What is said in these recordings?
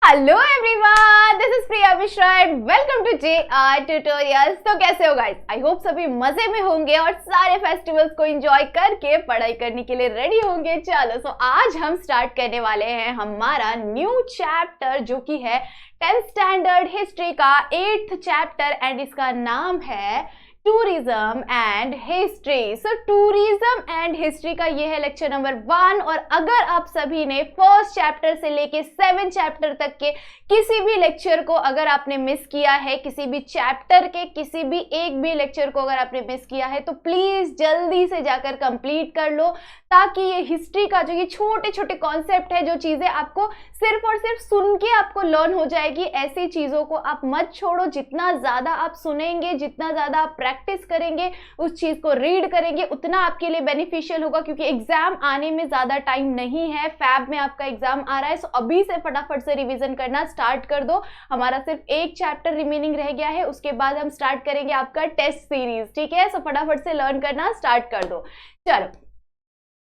Hello everyone, this is Priya Mishra and welcome to JR tutorials. तो कैसे हो गाइस? आई होप सभी मजे में होंगे और सारे फेस्टिवल्स को एंजॉय करके पढ़ाई करने के लिए रेडी होंगे। चलो आज हम स्टार्ट करने वाले हैं हमारा न्यू चैप्टर जो कि है 10th स्टैंडर्ड हिस्ट्री का 8th चैप्टर एंड इसका नाम है tourism and history. So tourism and history का ये है लेक्चर नंबर 1। और अगर आप सभी ने फर्स्ट चैप्टर से लेके 7 चैप्टर तक के किसी भी लेक्चर को अगर आपने मिस किया है, किसी भी चैप्टर के किसी भी एक भी लेक्चर को अगर आपने मिस किया है तो प्लीज जल्दी से जाकर कंप्लीट कर लो, ताकि ये हिस्ट्री का जो ये छोटे छोटे कॉन्सेप्ट है, जो चीजें आपको सिर्फ और सिर्फ सुन के आपको लर्न हो जाएगी, ऐसी चीजों को आप मत छोड़ो। जितना ज्यादा आप सुनेंगे, जितना ज्यादा आप प्रैक्टिस करेंगे, उस चीज को रीड करेंगे, उतना आपके लिए बेनिफिशियल होगा। क्योंकि एग्जाम आने में ज्यादा टाइम नहीं है, फैब में आपका एग्जाम आ रहा है। सो अभी से फटाफट से रिवीजन करना स्टार्ट कर दो। हमारा सिर्फ एक चैप्टर रिमेनिंग रह गया है, उसके बाद हम स्टार्ट करेंगे आपका टेस्ट सीरीज। ठीक है, सो फटाफट से लर्न करना स्टार्ट कर दो। चलो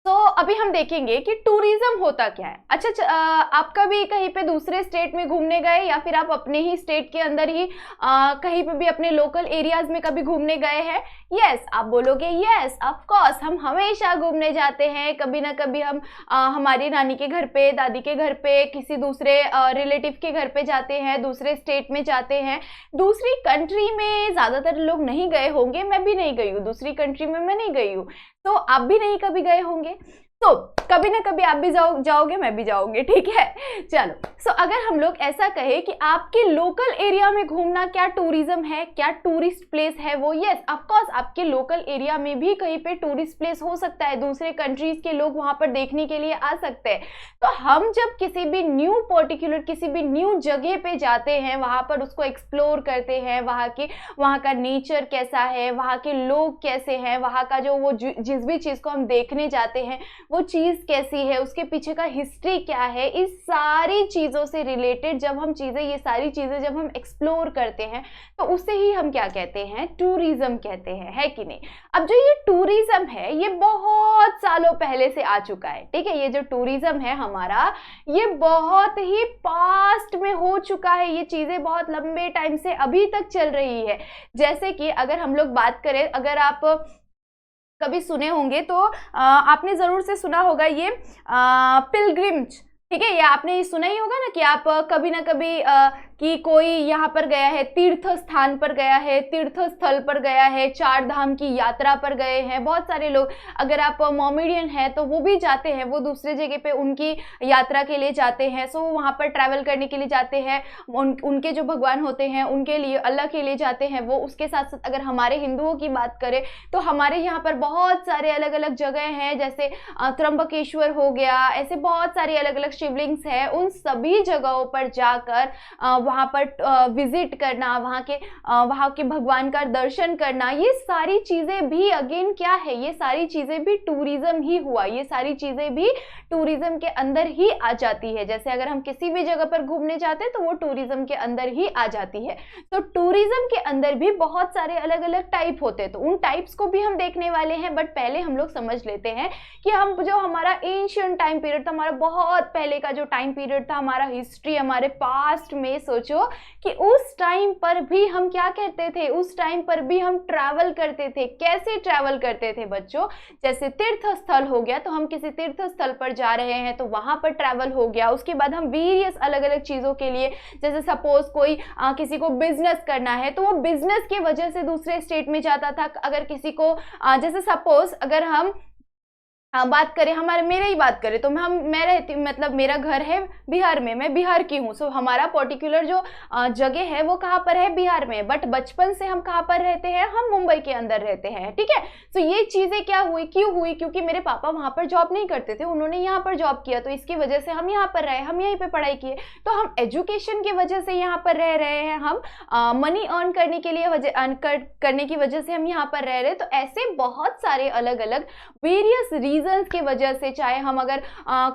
तो अभी हम देखेंगे कि टूरिज्म होता क्या है। अच्छा, आप कभी कहीं पे दूसरे स्टेट में घूमने गए या फिर आप अपने ही स्टेट के अंदर ही कहीं पे भी अपने लोकल एरियाज में कभी घूमने गए हैं? यस, आप बोलोगे यस ऑफ कोर्स, हम हमेशा घूमने जाते हैं। कभी ना कभी हम हमारी नानी के घर पे, दादी के घर पे, किसी दूसरे रिलेटिव के घर पे जाते हैं, दूसरे स्टेट में जाते हैं। दूसरी कंट्री में ज्यादातर लोग नहीं गए होंगे, मैं भी नहीं गई हूँ दूसरी कंट्री में, मैं नहीं गई हूँ, तो आप भी नहीं कभी गए होंगे। तो कभी ना कभी आप भी जाओगे, मैं भी जाऊंगी। ठीक है, चलो सो अगर हम लोग ऐसा कहें कि आपके लोकल एरिया में घूमना क्या टूरिज्म है, क्या टूरिस्ट प्लेस है वो? यस ऑफ कोर्स, आपके लोकल एरिया में भी कहीं पे टूरिस्ट प्लेस हो सकता है, दूसरे कंट्रीज के लोग वहां पर देखने के लिए आ सकते हैं। तो हम जब किसी भी किसी भी न्यू जगह पे जाते हैं, वहां पर उसको एक्सप्लोर करते हैं, वहां का नेचर कैसा है, वहां के लोग कैसे हैं, वहां का जो वो जिस भी चीज को हम देखने जाते हैं वो चीज कैसी है, उसके पीछे का हिस्ट्री क्या है, इस सारी चीजों से रिलेटेड ये सारी चीजें जब हम एक्सप्लोर करते हैं तो उसे ही हम क्या कहते हैं? टूरिज्म कहते हैं, है कि नहीं? अब जो ये टूरिज्म है ये बहुत सालों पहले से आ चुका है। ठीक है, ये जो टूरिज्म है हमारा, ये बहुत ही पास्ट में हो चुका है। ये चीजें बहुत लंबे टाइम से अभी तक चल रही है। जैसे कि अगर हम लोग बात करें, अगर आप कभी सुने होंगे तो आपने जरूर से सुना होगा ये पिलग्रिम्स। ठीक है, ये आपने सुना ही होगा ना कि आप कभी ना कभी कि कोई यहाँ पर गया है, तीर्थ स्थान पर गया है, तीर्थ स्थल पर गया है, 4 धाम की यात्रा पर गए हैं। बहुत सारे लोग, अगर आप मोमेडियन है तो वो भी जाते हैं, वो दूसरे जगह पे उनकी यात्रा के लिए जाते हैं। सो वहाँ पर ट्रैवल करने के लिए जाते हैं। उनके जो भगवान होते हैं उनके लिए, अल्लाह के लिए जाते हैं वो। उसके साथ साथ अगर हमारे हिंदुओं की बात करें तो हमारे यहाँ पर बहुत सारे अलग अलग जगह हैं, जैसे त्र्यंबकेश्वर हो गया, ऐसे बहुत सारी अलग अलग शिवलिंग्स है। उन सभी जगहों पर जाकर वहां पर विजिट करना, वहां के भगवान का दर्शन करना, ये सारी चीजें भी अगेन क्या है? ये सारी चीजें भी टूरिज्म ही हुआ। ये सारी चीजें भी टूरिज्म के अंदर ही आ जाती है। जैसे अगर हम किसी भी जगह पर घूमने जाते हैं तो वो टूरिज्म के अंदर ही आ जाती है। तो टूरिज्म के अंदर भी बहुत सारे अलग अलग टाइप होते हैं, तो उन टाइप्स को भी हम देखने वाले हैं। बट पहले हम लोग समझ लेते हैं कि हम जो हमारा एंशिएंट टाइम पीरियड था, हमारा बहुत पहले का जो टाइम पीरियड था, हमारा हिस्ट्री, हमारे पास्ट में सोचो कि उस टाइम पर भी हम क्या कहते थे, उस टाइम पर भी हम ट्रैवल करते थे। कैसे ट्रैवल करते थे बच्चों? जैसे तीर्थ स्थल हो गया, तो हम किसी तीर्थ स्थल पर जा रहे हैं तो वहां पर ट्रैवल हो गया। उसके बाद हम वेरियस अलग अलग चीजों के लिए, जैसे सपोज कोई किसी को बिजनेस करना है तो वो बिजनेस की वजह से दूसरे स्टेट में जाता था। अगर किसी को जैसे सपोज अगर हम बात करें, मेरे ही बात करें तो मैं रहती, मतलब मेरा घर है बिहार में, मैं बिहार की हूँ। सो हमारा पर्टिकुलर जो जगह है वो कहाँ पर है? बिहार में। बट बचपन से हम कहाँ पर रहते हैं? हम मुंबई के अंदर रहते हैं। ठीक है, तो ये चीजें क्या हुई, क्यों हुई? क्योंकि मेरे पापा वहां पर जॉब नहीं करते थे, उन्होंने यहाँ पर जॉब किया, तो इसकी वजह से हम यहाँ पर रहे, हम यहीं पे पढ़ाई किए। तो हम एजुकेशन की वजह से यहाँ पर रह रहे हैं, हम मनी अर्न करने के लिए करने की वजह से हम यहाँ पर रह रहे हैं। तो ऐसे बहुत सारे अलग अलग वेरियस रीजन रीजंस की वजह से, चाहे हम अगर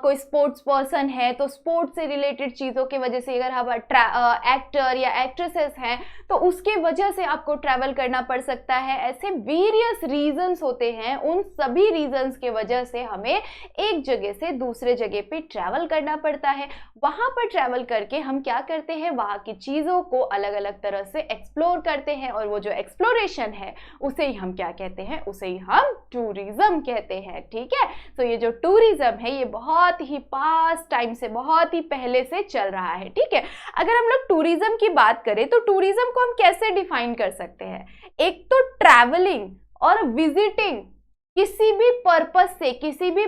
कोई स्पोर्ट्स पर्सन है तो स्पोर्ट्स से रिलेटेड चीज़ों की वजह से, अगर हम एक्टर या एक्ट्रेसेस हैं तो उसके वजह से आपको ट्रैवल करना पड़ सकता है। ऐसे वेरियस रीजंस होते हैं, उन सभी रीजंस के वजह से हमें एक जगह से दूसरे जगह पे ट्रैवल करना पड़ता है। वहां पर ट्रैवल करके हम क्या करते हैं, वहां की चीज़ों को अलग अलग तरह से एक्सप्लोर करते हैं, और वो जो एक्सप्लोरेशन है उसे ही हम क्या कहते हैं, उसे ही हम टूरिज्म कहते हैं। ठीक है, तो ये जो टूरिज्म है ये बहुत ही पास्ट टाइम से, बहुत ही पहले से चल रहा है। ठीक है, अगर हम लोग टूरिज्म की बात करें तो टूरिज्म को हम कैसे डिफाइन कर सकते हैं? एक तो ट्रैवलिंग और विजिटिंग, किसी भी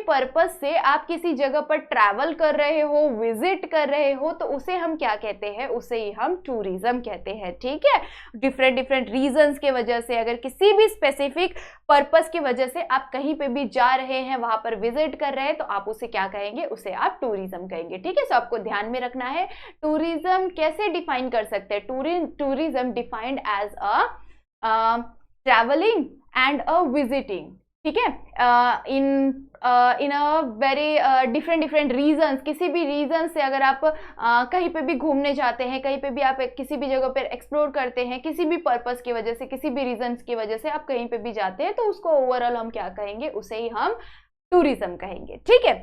पर्पस से आप किसी जगह पर ट्रैवल कर रहे हो, विजिट कर रहे हो, तो उसे हम क्या कहते हैं, उसे ही हम टूरिज्म कहते हैं। ठीक है, डिफरेंट रीजंस के वजह से, अगर किसी भी स्पेसिफिक पर्पस की वजह से आप कहीं पे भी जा रहे हैं, वहां पर विजिट कर रहे हैं, तो आप उसे क्या कहेंगे, उसे आप टूरिज्म कहेंगे। ठीक है, सो आपको ध्यान में रखना है टूरिज्म कैसे डिफाइन कर सकते हैं। Tourism defined as a travelling and a visiting. ठीक है, in a very different regions, किसी भी रीजन से अगर आप कहीं पे भी घूमने जाते हैं, कहीं पे भी आप किसी भी जगह पर एक्सप्लोर करते हैं, किसी भी पर्पस की वजह से, किसी भी रीजंस की वजह से आप कहीं पे भी जाते हैं, तो उसको ओवरऑल हम क्या कहेंगे, उसे ही हम टूरिज्म कहेंगे। ठीक है,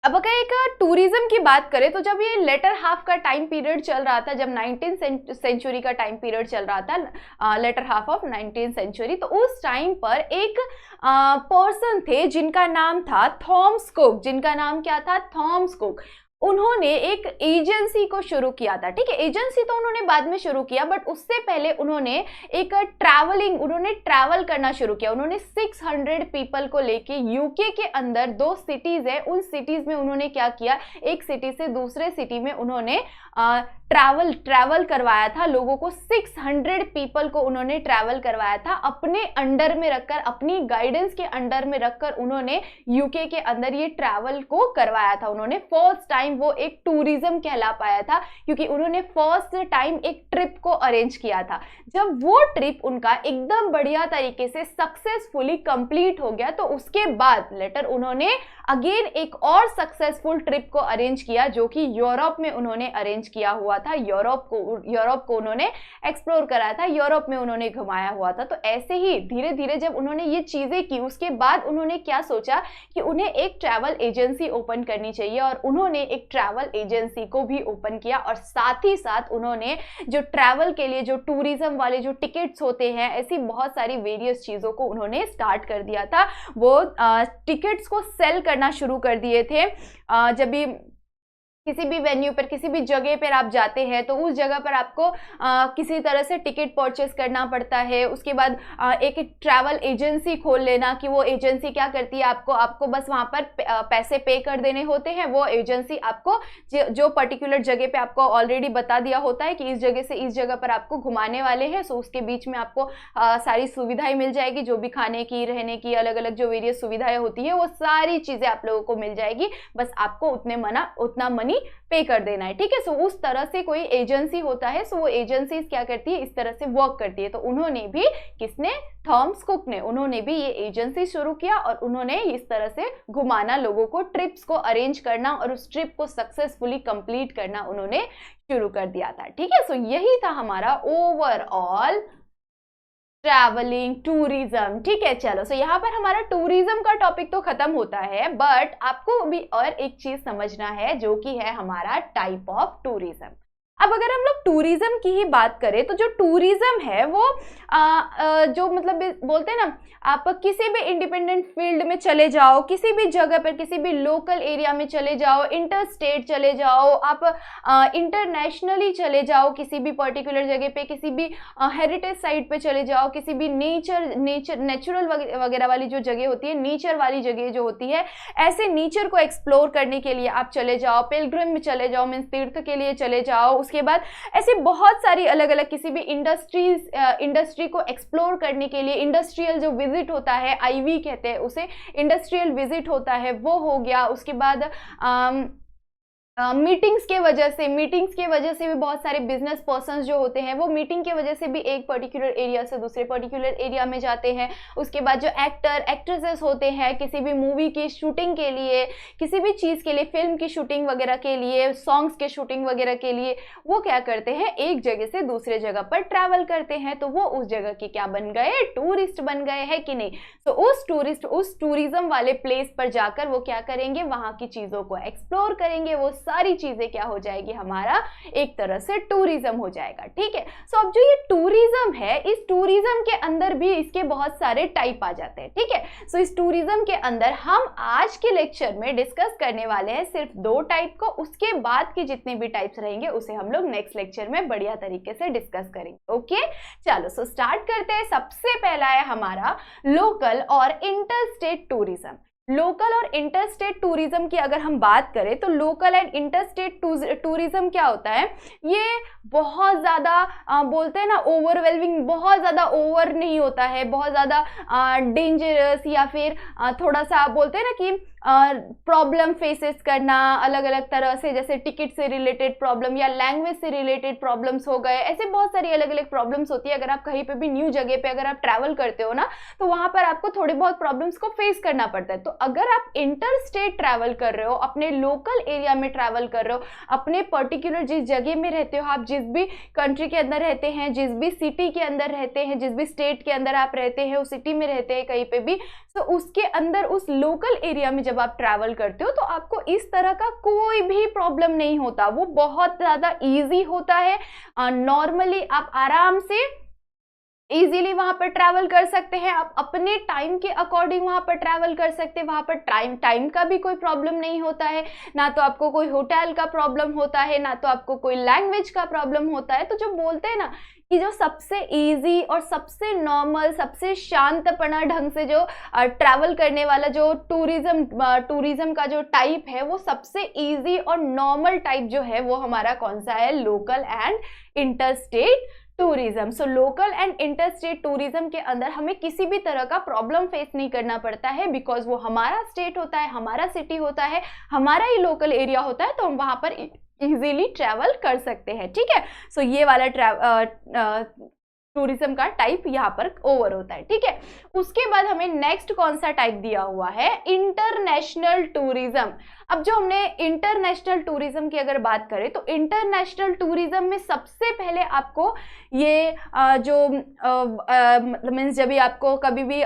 अब अगर एक टूरिज्म की बात करें तो जब ये लेटर हाफ का टाइम पीरियड चल रहा था, जब 19th सेंचुरी का टाइम पीरियड चल रहा था, letter half of 19th century, तो उस टाइम पर एक पर्सन थे जिनका नाम था थॉमस कुक। जिनका नाम क्या था, थॉमस कुक। उन्होंने एक एजेंसी को शुरू किया था। ठीक है, एजेंसी तो उन्होंने बाद में शुरू किया, बट उससे पहले उन्होंने एक उन्होंने ट्रैवल करना शुरू किया। उन्होंने 600 पीपल को लेके यूके के अंदर 2 सिटीज है, उन सिटीज में उन्होंने क्या किया, एक सिटी से दूसरे सिटी में उन्होंने ट्रैवल करवाया था लोगों को। 600 पीपल को उन्होंने ट्रैवल करवाया था, अपने अंडर में रखकर, अपनी गाइडेंस के अंडर में रखकर उन्होंने यूके के अंदर ये ट्रैवल को करवाया था। उन्होंने फर्स्ट टाइम वो एक टूरिज्म कहला पाया था, क्योंकि उन्होंने फर्स्ट टाइम एक ट्रिप को अरेंज किया था। जब वो ट्रिप उनका एकदम बढ़िया तरीके से सक्सेसफुली कंप्लीट हो गया, तो उसके बाद लेटर उन्होंने अगेन एक और सक्सेसफुल ट्रिप को अरेंज किया, जो कि यूरोप में उन्होंने अरेंज किया हुआ था। यूरोप को उन्होंने एक्सप्लोर कराया था, यूरोप में उन्होंने घुमाया हुआ था। तो ऐसे ही धीरे धीरे जब उन्होंने ये चीजें की, उसके बाद उन्होंने क्या सोचा कि उन्हें एक ट्रैवल एजेंसी ओपन करनी चाहिए, और उन्होंने एक ट्रैवल एजेंसी को भी ओपन किया। और साथ ही साथ उन्होंने जो ट्रैवल के लिए जो टूरिज्म वाले जो टिकट्स होते हैं, ऐसी बहुत सारी वेरियस चीजों को उन्होंने स्टार्ट कर दिया था। वो टिकट्स को सेल करना शुरू कर दिए थे। जब भी किसी भी वेन्यू पर, किसी भी जगह पर आप जाते हैं, तो उस जगह पर आपको किसी तरह से टिकट परचेस करना पड़ता है। उसके बाद एक ट्रैवल एजेंसी खोल लेना, कि वो एजेंसी क्या करती है, आपको बस वहाँ पर पैसे पे कर देने होते हैं। वो एजेंसी आपको जो पर्टिकुलर जगह पे आपको ऑलरेडी बता दिया होता है कि इस जगह से इस जगह पर आपको घुमाने वाले हैं, सो उसके बीच में आपको सारी सुविधाएं मिल जाएगी, जो भी खाने की, रहने की, अलग अलग जो वेरियस सुविधाएं होती है, वो सारी चीजें आप लोगों को मिल जाएगी। बस आपको उतना मनी पे कर देना है। ठीक है, सो उस तरह से कोई एजेंसी होता है, सो वो एजेंसी क्या करती है, इस तरह से वर्क करती है। तो उन्होंने भी, किसने, थॉमस कुक ने, उन्होंने भी ये एजेंसी शुरू किया, और उन्होंने इस तरह से घुमाना लोगों को, ट्रिप्स को अरेंज करना और उस ट्रिप को सक्सेसफुली कंप्लीट करना उन्होंने शुरू कर दिया था। ठीक है, सो यही था हमारा ओवरऑल ट्रैवलिंग, टूरिज्म। ठीक है, चलो, सो यहाँ पर हमारा टूरिज्म का टॉपिक तो खत्म होता है, बट आपको भी और एक चीज समझना है, जो कि है हमारा टाइप ऑफ टूरिज्म। अब अगर हम लोग टूरिज्म की ही बात करें, तो जो टूरिज्म है वो जो मतलब बोलते हैं ना, आप किसी भी इंडिपेंडेंट फील्ड में चले जाओ, किसी भी जगह पर, किसी भी लोकल एरिया में चले जाओ, इंटर स्टेट चले जाओ, आप इंटरनेशनली चले जाओ, किसी भी पर्टिकुलर जगह पे, किसी भी हेरिटेज साइट पे चले जाओ, किसी भी नेचुरल वगैरह वाली जो जगह होती है, नेचर वाली जगह जो होती है, ऐसे नेचर को एक्सप्लोर करने के लिए आप चले जाओ, पिलग्रिम में चले जाओ, मीन्स तीर्थ के लिए चले जाओ। उसके बाद ऐसे बहुत सारी अलग अलग किसी भी इंडस्ट्री को एक्सप्लोर करने के लिए, इंडस्ट्रियल जो विजिट होता है, आईवी कहते हैं उसे, इंडस्ट्रियल विजिट होता है, वो हो गया। उसके बाद मीटिंग्स के वजह से भी बहुत सारे बिजनेस पर्सन्स जो होते हैं वो मीटिंग के वजह से भी एक पर्टिकुलर एरिया से दूसरे पर्टिकुलर एरिया में जाते हैं। उसके बाद जो एक्टर एक्ट्रेसेस होते हैं किसी भी मूवी की शूटिंग के लिए, किसी भी चीज़ के लिए, फिल्म की शूटिंग वगैरह के लिए, सॉन्ग्स के शूटिंग वगैरह के लिए वो क्या करते हैं, एक जगह से दूसरे जगह पर ट्रैवल करते हैं। तो वो उस जगह के क्या बन गए, टूरिस्ट बन गए हैं कि नहीं। तो उस टूरिज्म वाले प्लेस पर जाकर वो क्या करेंगे, वहां की चीज़ों को एक्सप्लोर करेंगे। वो सारी चीजें क्या हो जाएगी, हमारा एक तरह से टूरिज्म हो जाएगा। ठीक है। सो अब जो ये टूरिज्म है, इस टूरिज्म के अंदर भी इसके बहुत सारे टाइप आ जाते हैं। ठीक है। सो इस टूरिज्म के अंदर हम आज के लेक्चर में डिस्कस करने वाले हैं सिर्फ 2 टाइप को। उसके बाद के जितने भी टाइप्स रहेंगे उसे हम लोग नेक्स्ट लेक्चर में बढ़िया तरीके से डिस्कस करेंगे। ओके, चलो सो स्टार्ट करते हैं। सबसे पहला है हमारा लोकल और इंटरस्टेट टूरिज्म। लोकल और इंटरस्टेट टूरिज्म की अगर हम बात करें तो लोकल एंड इंटरस्टेट टूरिज्म क्या होता है, ये बहुत ज़्यादा बोलते हैं ना ओवरवेलमिंग, बहुत ज़्यादा ओवर नहीं होता है, बहुत ज़्यादा डेंजरस या फिर थोड़ा सा बोलते हैं ना कि प्रॉब्लम फेसेस करना अलग अलग तरह से, जैसे टिकट से रिलेटेड प्रॉब्लम या लैंग्वेज से रिलेटेड प्रॉब्लम्स हो गए, ऐसे बहुत सारी अलग अलग प्रॉब्लम्स होती है। अगर आप कहीं पे भी न्यू जगह पे अगर आप ट्रैवल करते हो ना तो वहां पर आपको थोड़ी बहुत प्रॉब्लम्स को फेस करना पड़ता है। तो अगर आप इंटर स्टेट ट्रैवल कर रहे हो, अपने लोकल एरिया में ट्रैवल कर रहे हो, अपने पर्टिकुलर जिस जगह में रहते हो, आप जिस भी कंट्री के अंदर रहते हैं, जिस भी सिटी के अंदर रहते हैं, जिस भी स्टेट के अंदर आप रहते हैं, उस सिटी में रहते हैं कहीं पे भी, तो उसके अंदर उस लोकल एरिया में जब आप ट्रैवल करते हो तो आपको इस तरह का कोई भी प्रॉब्लम नहीं होता। वो बहुत ज़्यादा ईजी होता है। नॉर्मली आप आराम से इजीली वहां पर ट्रैवल कर सकते हैं। आप अपने टाइम के अकॉर्डिंग वहां पर ट्रैवल कर सकते हैं। वहां पर टाइम का भी कोई प्रॉब्लम नहीं होता है, ना तो आपको कोई होटल का प्रॉब्लम होता है, ना तो आपको कोई लैंग्वेज का प्रॉब्लम होता है। तो जो बोलते हैं ना कि जो सबसे इजी और सबसे नॉर्मल, सबसे शांतपना ढंग से जो ट्रैवल करने वाला जो टूरिज्म का जो टाइप है, वो सबसे इजी और नॉर्मल टाइप जो है वो हमारा कौन सा है, local and interstate tourism. So local and interstate tourism के अंदर हमें किसी भी तरह का प्रॉब्लम फेस नहीं करना पड़ता है, बिकॉज वो हमारा स्टेट होता है, हमारा सिटी होता है, हमारा ही लोकल एरिया होता है, तो हम वहां पर इजीली ट्रैवल कर सकते हैं। ठीक है। सो ये वाला टूरिज्म का टाइप यहाँ पर ओवर होता है। ठीक है। उसके बाद हमें नेक्स्ट कौन सा टाइप दिया हुआ है, इंटरनेशनल टूरिज्म। अब जो हमने इंटरनेशनल टूरिज्म की अगर बात करें तो इंटरनेशनल टूरिज्म में सबसे पहले आपको ये मतलब मीन्स जब भी आपको कभी भी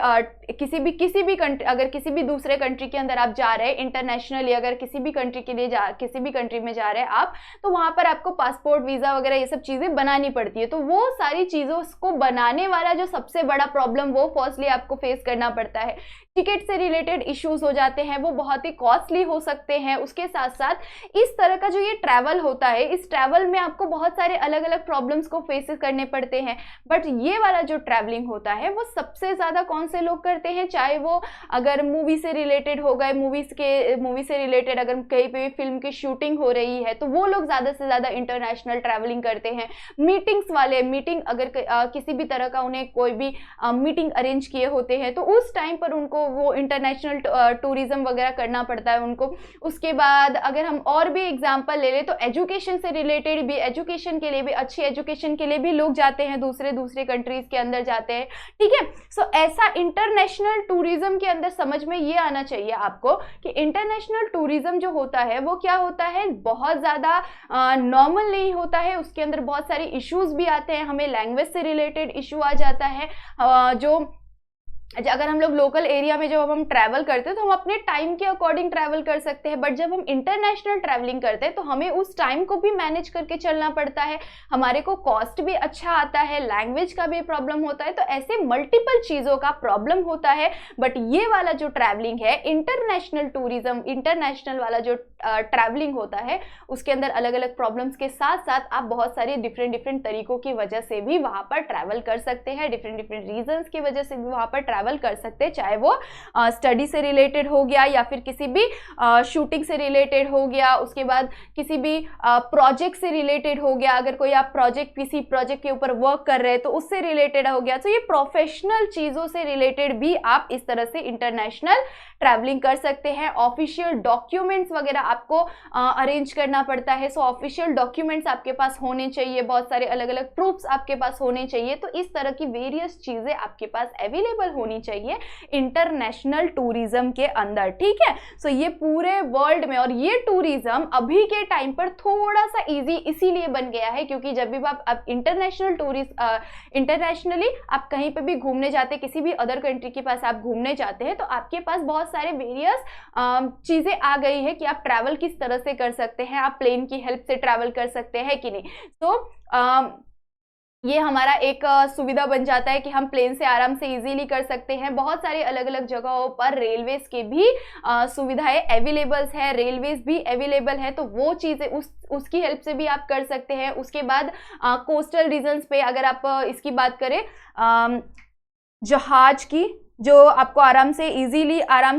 किसी भी कंट्री, अगर किसी भी दूसरे कंट्री के अंदर आप जा रहे हैं इंटरनेशनली, अगर किसी भी कंट्री के लिए किसी भी कंट्री में जा रहे हैं आप, तो वहां पर आपको पासपोर्ट, वीजा वगैरह ये सब चीजें बनानी पड़ती है। तो वो सारी चीजों को बनाने वाला जो सबसे बड़ा प्रॉब्लम वो फर्स्टली आपको फेस करना पड़ता है। टिकट से रिलेटेड इश्यूज हो जाते हैं, वो बहुत ही कॉस्टली हो सकते हैं। उसके साथ साथ इस तरह का जो ये ट्रैवल होता है, इस ट्रैवल में आपको बहुत सारे अलग अलग प्रॉब्लम्स को फेस करने पड़ते हैं। बट ये वाला जो ट्रैवलिंग होता है वो सबसे ज्यादा कौन से लोग करते हैं, चाहे वो अगर मूवी से रिलेटेड हो गए, मूवी से रिलेटेड अगर कहीं पे फिल्म की शूटिंग हो रही है तो वो लोग ज्यादा से ज्यादा इंटरनेशनल ट्रैवलिंग करते हैं। मीटिंग्स वाले, मीटिंग अगर किसी भी तरह का उन्हें कोई भी मीटिंग अरेंज किए होते हैं तो उस टाइम पर उनको वो इंटरनेशनल टूरिज्म वगैरह करना पड़ता है उनको। उसके बाद अगर हम और भी एग्जांपल ले लें तो एजुकेशन से रिलेटेड भी, एजुकेशन के लिए भी, अच्छी एजुकेशन के लिए भी लोग जाते हैं, दूसरे कंट्रीज के अंदर जाते हैं। ठीक है। सो ऐसा इंटरनेशनल टूरिज्म के अंदर समझ में ये आना चाहिए आपको कि इंटरनेशनल टूरिज्म जो होता है वो क्या होता है, बहुत ज्यादा नॉर्मल नहीं होता है। उसके अंदर बहुत सारे इश्यूज भी आते हैं, हमें लैंग्वेज से रिलेटेड इशू आ जाता है। अगर हम लोग लोकल एरिया में जब हम ट्रैवल करते हैं तो हम अपने टाइम के अकॉर्डिंग ट्रैवल कर सकते हैं, बट जब हम इंटरनेशनल ट्रैवलिंग करते हैं तो हमें उस टाइम को भी मैनेज करके चलना पड़ता है। हमारे को कॉस्ट भी अच्छा आता है, लैंग्वेज का भी प्रॉब्लम होता है, तो ऐसे मल्टीपल चीज़ों का प्रॉब्लम होता है। बट ये वाला जो ट्रैवलिंग है इंटरनेशनल टूरिज्म, इंटरनेशनल वाला जो ट्रैवलिंग होता है उसके अंदर अलग अलग प्रॉब्लम्स के साथ साथ आप बहुत सारे डिफरेंट तरीकों की वजह से भी वहाँ पर ट्रैवल कर सकते हैं, डिफरेंट रीजंस की वजह से भी वहाँ पर ट्रैवल कर सकते हैं, चाहे वो स्टडी से रिलेटेड हो गया या फिर किसी भी शूटिंग से रिलेटेड हो गया, उसके बाद किसी भी प्रोजेक्ट से रिलेटेड हो गया। अगर कोई आप किसी प्रोजेक्ट के ऊपर वर्क कर रहे हैं तो उससे रिलेटेड हो गया। तो ये प्रोफेशनल चीज़ों से रिलेटेड भी आप इस तरह से इंटरनेशनल ट्रैवलिंग कर सकते हैं। ऑफिशियल डॉक्यूमेंट्स वगैरह आपको अरेंज करना पड़ता है। सो ऑफिशियल डॉक्यूमेंट्स आपके पास होने चाहिए, बहुत सारे अलग अलग प्रूफ्स आपके पास होने चाहिए। तो इस तरह की वेरियस चीजें आपके पास अवेलेबल होनी चाहिए इंटरनेशनल टूरिज्म के अंदर, ठीक है। सो ये पूरे वर्ल्ड में, और ये टूरिज्म अभी के टाइम पर थोड़ा सा इजी इसीलिए बन गया है क्योंकि जब भी आप इंटरनेशनली आप कहीं पे भी घूमने जाते, किसी भी अदर कंट्री के पास आप घूमने जाते हैं, तो आपके पास बहुत सारे वेरियस चीजें आ गई है कि आप ट्रैवल किस तरह से कर सकते हैं, आप प्लेन की हेल्प से ट्रैवल कर सकते हैं कि नहीं। तो ये हमारा एक सुविधा बन जाता है कि हम प्लेन से आराम से इजीली कर सकते हैं। बहुत सारे अलग अलग जगहों पर रेलवेज के भी सुविधाएं अवेलेबल है, रेलवेज भी अवेलेबल है, तो वो चीज़ें उसकी हेल्प से भी आप कर सकते हैं। उसके बाद कोस्टल रीजन्स पे अगर आप इसकी बात करें, जहाज की जो आपको आराम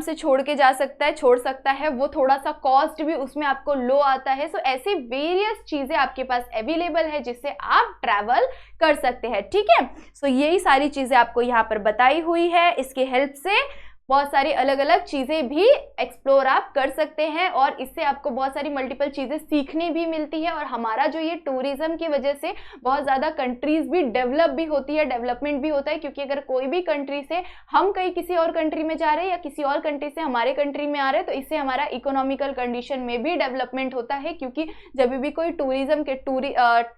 से छोड़ सकता है, वो थोड़ा सा कॉस्ट भी उसमें आपको लो आता है। सो ऐसी वेरियस चीजें आपके पास अवेलेबल है जिससे आप ट्रैवल कर सकते हैं, ठीक है। सो यही सारी चीजें आपको यहाँ पर बताई हुई है। इसके हेल्प से बहुत सारी अलग अलग चीजें भी एक्सप्लोर आप कर सकते हैं और इससे आपको बहुत सारी मल्टीपल चीजें सीखने भी मिलती है। और हमारा जो ये टूरिज्म की वजह से बहुत ज्यादा कंट्रीज भी डेवलप भी होती है, डेवलपमेंट भी होता है, क्योंकि अगर कोई भी कंट्री से हम कहीं किसी और कंट्री में जा रहे हैं या किसी और कंट्री से हमारे कंट्री में आ रहे हैं, तो इससे हमारा इकोनॉमिकल कंडीशन में भी डेवलपमेंट होता है। क्योंकि जब भी कोई टूरिज्म के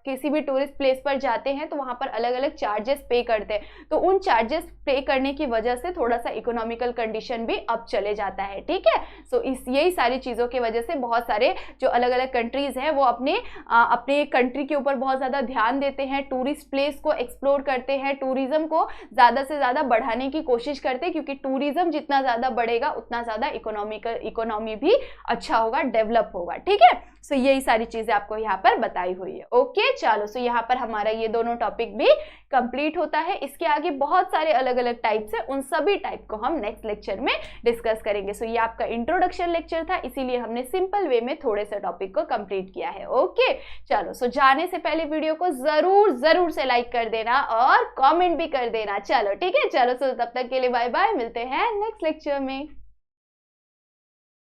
किसी भी टूरिस्ट प्लेस पर जाते हैं तो वहां पर अलग अलग चार्जेस पे करते हैं, तो उन चार्जेस पे करने की वजह से थोड़ा सा इकोनॉमिकल कंडीशन भी अप चले जाता है, ठीक है। सो यही सारी चीजों की वजह से बहुत सारे जो अलग अलग कंट्रीज हैं वो अपने कंट्री के ऊपर बहुत ज्यादा ध्यान देते हैं, टूरिस्ट प्लेस को एक्सप्लोर करते हैं, टूरिज्म को ज्यादा से ज्यादा बढ़ाने की कोशिश करते हैं, क्योंकि टूरिज्म जितना ज्यादा बढ़ेगा उतना ज्यादा इकोनॉमी भी अच्छा होगा, डेवलप होगा, ठीक है। सो यही सारी चीजें आपको यहाँ पर बताई हुई है। ओके चलो, सो यहाँ पर हमारा ये दोनों टॉपिक भी कंप्लीट होता है। इसके आगे बहुत सारे अलग अलग टाइप्स है, उन सभी टाइप को हम नेक्स्ट लेक्चर में डिस्कस करेंगे। सो ये आपका इंट्रोडक्शन लेक्चर था, इसीलिए हमने सिंपल वे में थोड़े से टॉपिक को कंप्लीट किया है। ओके चलो, सो जाने से पहले वीडियो को जरूर से लाइक कर देना और कॉमेंट भी कर देना। चलो ठीक है, चलो सो तब तक के लिए बाय बाय, मिलते हैं नेक्स्ट लेक्चर में।